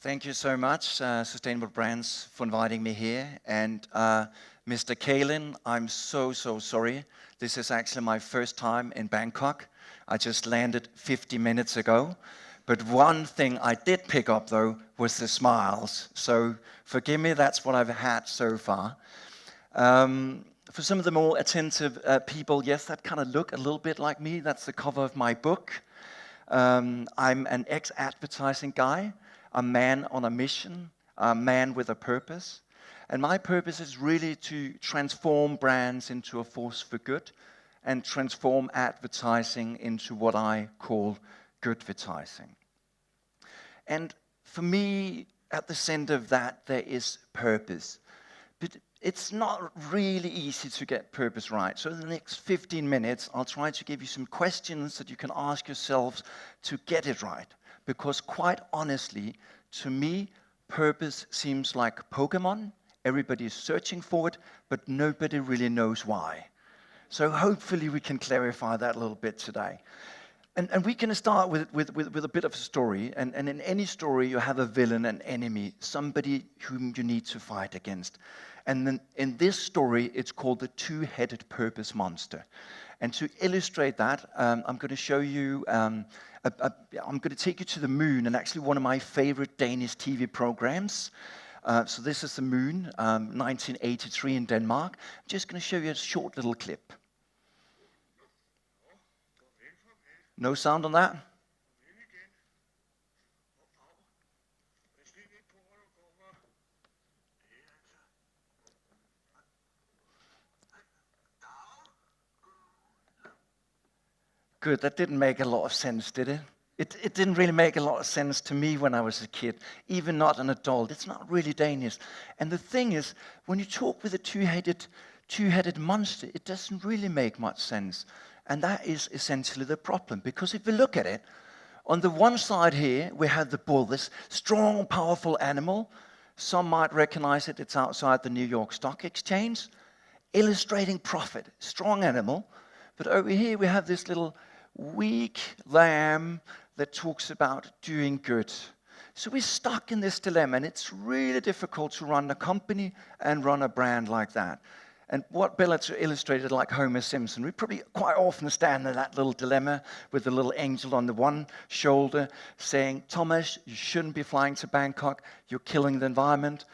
Thank you so much, Sustainable Brands, for inviting me here. And Mr. Kalin, I'm so sorry. This is actually my first time in Bangkok. I just landed 50 minutes ago. But one thing I did pick up, though, was the smiles. So forgive me, that's what I've had so far. For some of the more attentive people, yes, that kind of look a little bit like me. That's the cover of my book. I'm an ex-advertising guy, a man on a mission, a man with a purpose. And my purpose is really to transform brands into a force for good and transform advertising into what I call goodvertising. And for me, at the center of that, there is purpose. But it's not really easy to get purpose right. So in the next 15 minutes, I'll try to give you some questions that you can ask yourselves to get it right. Because quite honestly, to me, purpose seems like Pokemon. Everybody is searching for it, but nobody really knows why. So hopefully we can clarify that a little bit today. And we're going to start with a bit of a story. And in any story, you have a villain, an enemy, somebody whom you need to fight against. And then in this story, it's called the Two-Headed Purpose Monster. And to illustrate that, I'm going to show you, I'm going to take you to the moon, and actually one of my favorite Danish TV programs. So this is the moon, 1983 in Denmark. I'm just going to show you a short little clip. No sound on that? Good, that didn't make a lot of sense, did it? It didn't really make a lot of sense to me when I was a kid, even not an adult. It's not really Danish. And the thing is, when you talk with a two-headed monster, it doesn't really make much sense. And that is essentially the problem, because if you look at it, on the one side here, we have the bull, this strong, powerful animal. Some might recognize it, it's outside the New York Stock Exchange, illustrating profit, strong animal. But over here, we have this little weak lamb that talks about doing good. So we're stuck in this dilemma, and it's really difficult to run a company and run a brand like that. And what Bellator illustrated like Homer Simpson, we probably quite often stand in that little dilemma with the little angel on the one shoulder saying, Thomas, you shouldn't be flying to Bangkok, you're killing the environment.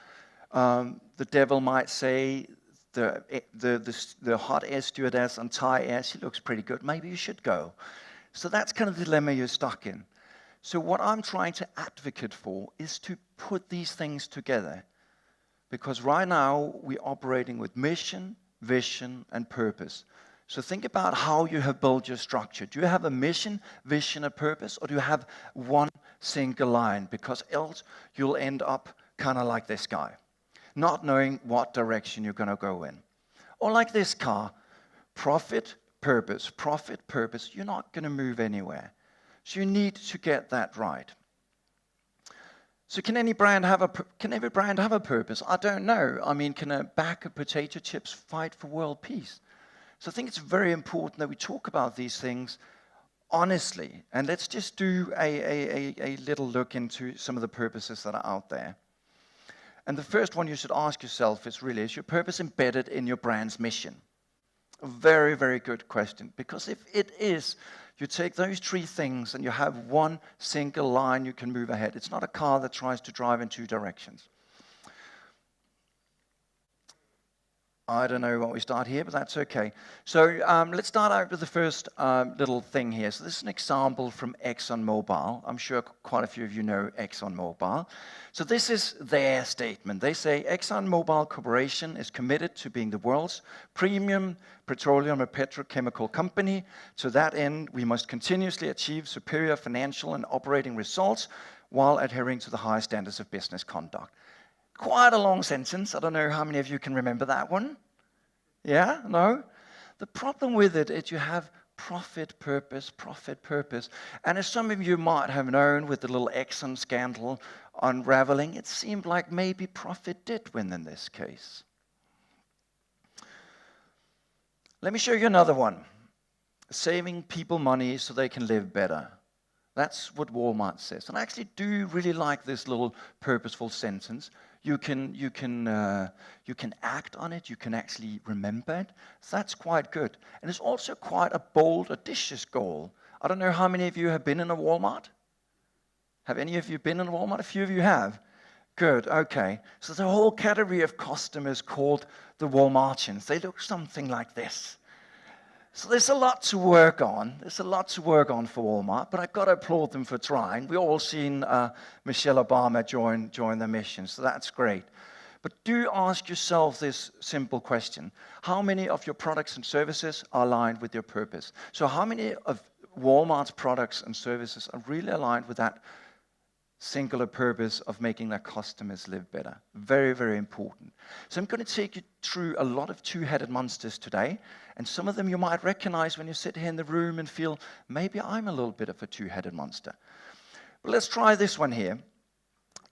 The devil might say, the hot air stewardess on Thai Air, she looks pretty good, maybe you should go. So that's kind of the dilemma you're stuck in. So what I'm trying to advocate for is to put these things together. Because right now, we're operating with mission, vision, and purpose. So think about how you have built your structure. Do you have a mission, vision, and purpose, or do you have one single line? Because else, you'll end up kind of like this guy, not knowing what direction you're going to go in. Or like this car, profit, purpose, you're not going to move anywhere. So you need to get that right. So can every brand have a purpose? I don't know. I mean, can a bag of potato chips fight for world peace? So I think it's very important that we talk about these things honestly. And let's just do a little look into some of the purposes that are out there. And the first one you should ask yourself is really, is your purpose embedded in your brand's mission? A very, very good question. Because if it is, you take those three things and you have one single line you can move ahead. It's not a car that tries to drive in two directions. I don't know what we start here, but that's okay. So let's start out with the first little thing here. So this is an example from Exxon Mobil. I'm sure quite a few of you know Exxon Mobil. So this is their statement. They say Exxon Mobil Corporation is committed to being the world's premium petroleum and petrochemical company. To that end, we must continuously achieve superior financial and operating results while adhering to the highest standards of business conduct. Quite a long sentence. I don't know how many of you can remember that one. Yeah? No? The problem with it is you have profit, purpose. And as some of you might have known with the little Exxon scandal unraveling, it seemed like maybe profit did win in this case. Let me show you another one. Saving people money so they can live better. That's what Walmart says. And I actually do really like this little purposeful sentence. You can act on it. You can actually remember it. So that's quite good. And it's also quite a bold, audacious goal. I don't know how many of you have been in a Walmart. Have any of you been in a Walmart? A few of you have. Good. Okay. So there's a whole category of customers called the Walmartians. They look something like this. So there's a lot to work on. There's a lot to work on for Walmart, but I've got to applaud them for trying. We've all seen Michelle Obama join the mission, so that's great. But do ask yourself this simple question. How many of your products and services are aligned with your purpose? So how many of Walmart's products and services are really aligned with that singular purpose of making their customers live better? Very, very important. So I'm going to take you through a lot of two-headed monsters today, and some of them you might recognize when you sit here in the room and feel, maybe I'm a little bit of a two-headed monster. But let's try this one here.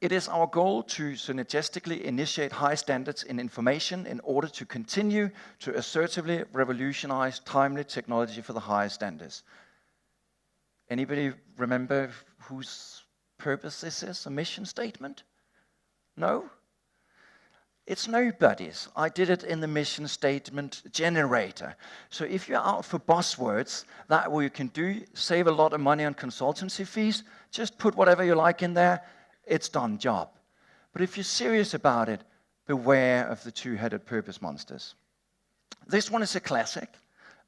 It is our goal to synergistically initiate high standards in information in order to continue to assertively revolutionize timely technology for the highest standards. Anybody remember whose purpose this is? A mission statement? No? It's nobody's. I did it in the mission statement generator. So if you're out for buzzwords, that way you can save a lot of money on consultancy fees, just put whatever you like in there, it's done job. But if you're serious about it, beware of the two-headed purpose monsters. This one is a classic.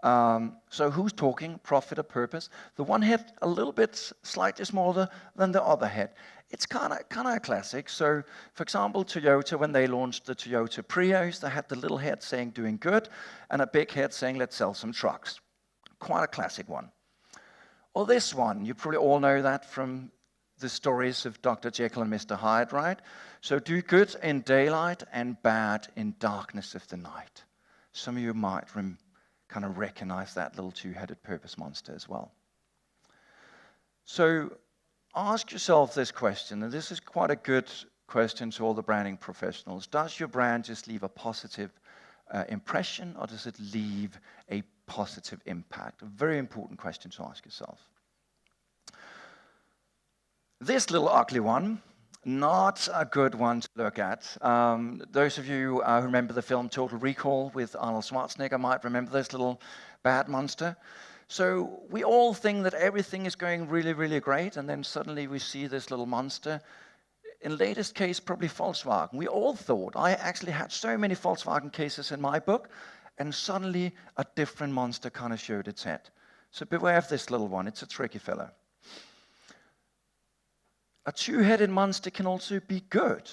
So who's talking? Profit or purpose? The one head a little bit slightly smaller than the other head. It's kind of a classic. So, for example, Toyota, when they launched the Toyota Prius, they had the little head saying doing good and a big head saying let's sell some trucks. Quite a classic one. Or this one, you probably all know that from the stories of Dr. Jekyll and Mr. Hyde, right? So do good in daylight and bad in darkness of the night. Some of you might kind of recognize that little two-headed purpose monster as well. So ask yourself this question, and this is quite a good question to all the branding professionals. Does your brand just leave a positive impression, or does it leave a positive impact? A very important question to ask yourself. This little ugly one, not a good one to look at. Those of you who remember the film Total Recall with Arnold Schwarzenegger might remember this little bad monster. So we all think that everything is going really, really great, and then suddenly we see this little monster. In latest case, probably Volkswagen. We all thought, I actually had so many Volkswagen cases in my book, and suddenly a different monster kind of showed its head. So beware of this little one. It's a tricky fellow. A two-headed monster can also be good.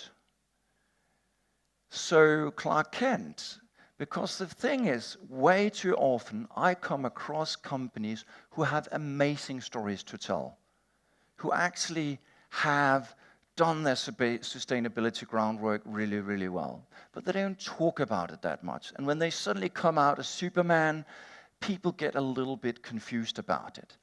So Clark Kent, because the thing is, way too often I come across companies who have amazing stories to tell, who actually have done their sustainability groundwork really, really well, but they don't talk about it that much. And when they suddenly come out as Superman, people get a little bit confused about it.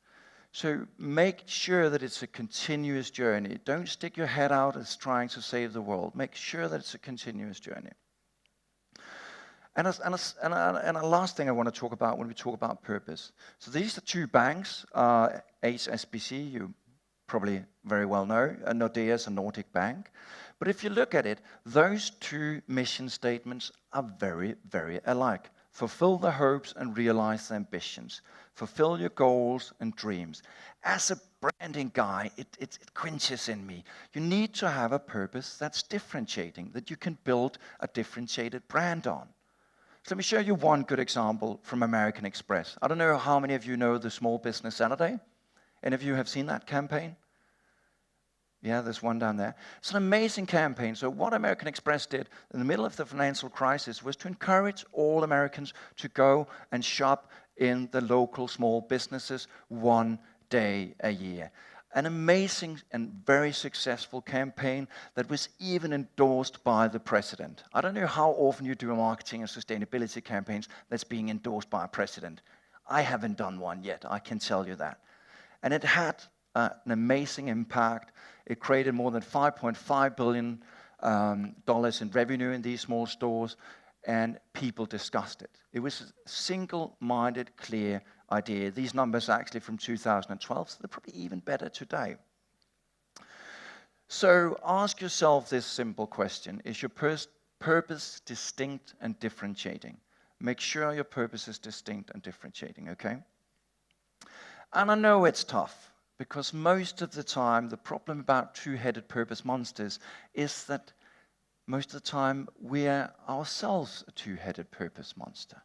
So make sure that it's a continuous journey. Don't stick your head out as trying to save the world. Make sure that it's a continuous journey. And a last thing I want to talk about when we talk about purpose. So these are two banks, HSBC, you probably very well know, Nordea is a Nordic bank. But if you look at it, those two mission statements are very, very alike. Fulfill the hopes and realize the ambitions. Fulfill your goals and dreams. As a branding guy, it quenches in me. You need to have a purpose that's differentiating, that you can build a differentiated brand on. So let me show you one good example from American Express. I don't know how many of you know the Small Business Saturday. Any of you have seen that campaign? Yeah, there's one down there. It's an amazing campaign. So what American Express did in the middle of the financial crisis was to encourage all Americans to go and shop in the local small businesses one day a year. An amazing and very successful campaign that was even endorsed by the president. I don't know how often you do marketing and sustainability campaigns that's being endorsed by a president. I haven't done one yet, I can tell you that. And it had an amazing impact. It created more than $5.5 billion in revenue in these small stores, and people discussed it. It was a single-minded, clear idea. These numbers are actually from 2012, so they're probably even better today. So ask yourself this simple question. Is your purpose distinct and differentiating? Make sure your purpose is distinct and differentiating, okay? And I know it's tough, because most of the time, the problem about two-headed purpose monsters is that most of the time, we're ourselves a two-headed purpose monster.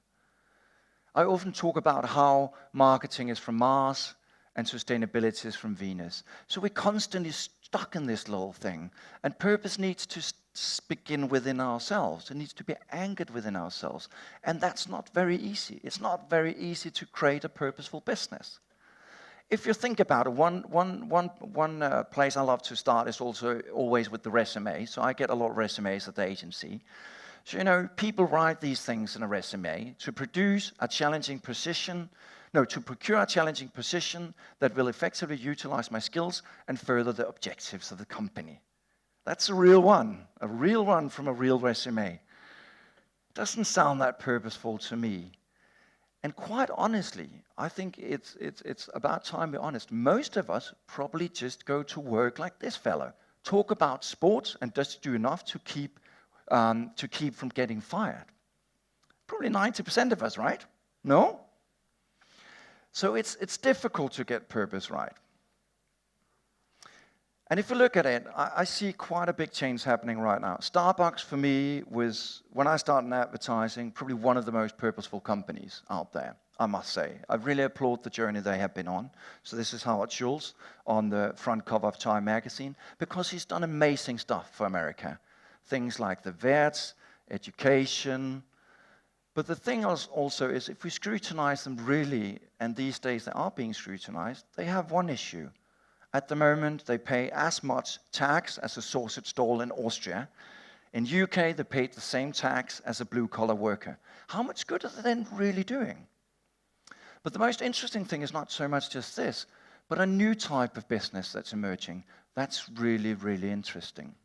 I often talk about how marketing is from Mars and sustainability is from Venus. So we're constantly stuck in this little thing. And purpose needs to begin within ourselves. It needs to be anchored within ourselves. And that's not very easy. It's not very easy to create a purposeful business. If you think about it, one place I love to start is also always with the resume. So I get a lot of resumes at the agency. So, you know, people write these things in a resume to procure a challenging position that will effectively utilize my skills and further the objectives of the company. That's a real one from a real resume. Doesn't sound that purposeful to me. And quite honestly, I think it's about time we're honest. Most of us probably just go to work like this fellow, talk about sports and just do enough to keep from getting fired. Probably 90% of us, right? No? So it's difficult to get purpose right. And if you look at it, I see quite a big change happening right now. Starbucks, for me, was, when I started in advertising, probably one of the most purposeful companies out there, I must say. I really applaud the journey they have been on. So this is Howard Schultz on the front cover of Time magazine, because he's done amazing stuff for America. Things like the vets, education. But the thing also is, if we scrutinize them really, and these days they are being scrutinized, they have one issue. At the moment, they pay as much tax as a sausage stall in Austria. In UK, they paid the same tax as a blue-collar worker. How much good are they then really doing? But the most interesting thing is not so much just this, but a new type of business that's emerging. That's really, really interesting.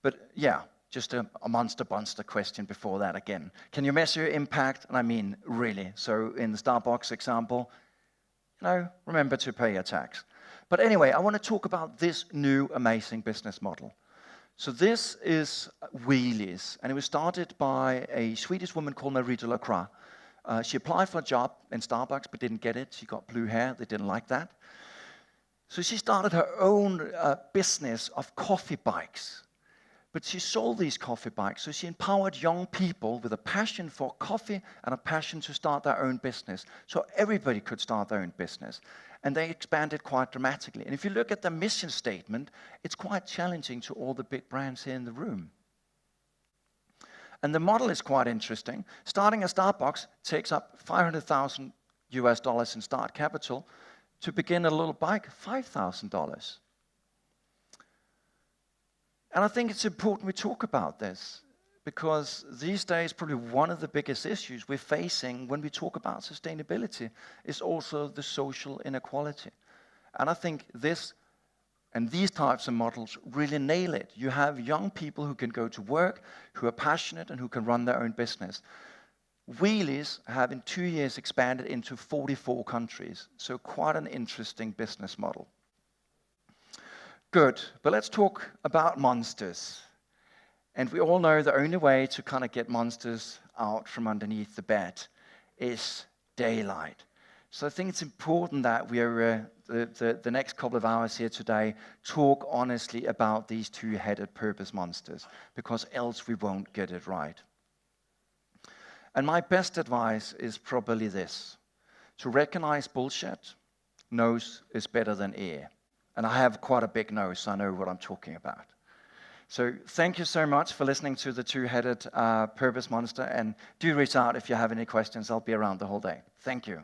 But yeah, just a monster question before that again. Can you measure your impact? And I mean, really. So in the Starbucks example, you know, remember to pay your tax. But anyway, I want to talk about this new amazing business model. So this is Wheelies, and it was started by a Swedish woman called Marie Lacroix. She applied for a job in Starbucks, but didn't get it. She got blue hair. They didn't like that. So she started her own business of coffee bikes. But she sold these coffee bikes, so she empowered young people with a passion for coffee and a passion to start their own business. So everybody could start their own business. And they expanded quite dramatically. And if you look at the mission statement, it's quite challenging to all the big brands here in the room. And the model is quite interesting. Starting at Starbucks takes up $500,000 in start capital. To begin a little bike, $5,000. And I think it's important we talk about this, because these days probably one of the biggest issues we're facing when we talk about sustainability is also the social inequality. And I think this and these types of models really nail it. You have young people who can go to work, who are passionate and who can run their own business. Wheelies have in 2 years expanded into 44 countries, so quite an interesting business model. Good, but let's talk about monsters. And we all know the only way to kind of get monsters out from underneath the bed is daylight. So I think it's important that we are, the next couple of hours here today, talk honestly about these two-headed purpose monsters, because else we won't get it right. And my best advice is probably this: to recognize bullshit, nose is better than ear. And I have quite a big nose, so I know what I'm talking about. So thank you so much for listening to the Two-Headed Purpose Monster, and do reach out if you have any questions. I'll be around the whole day. Thank you.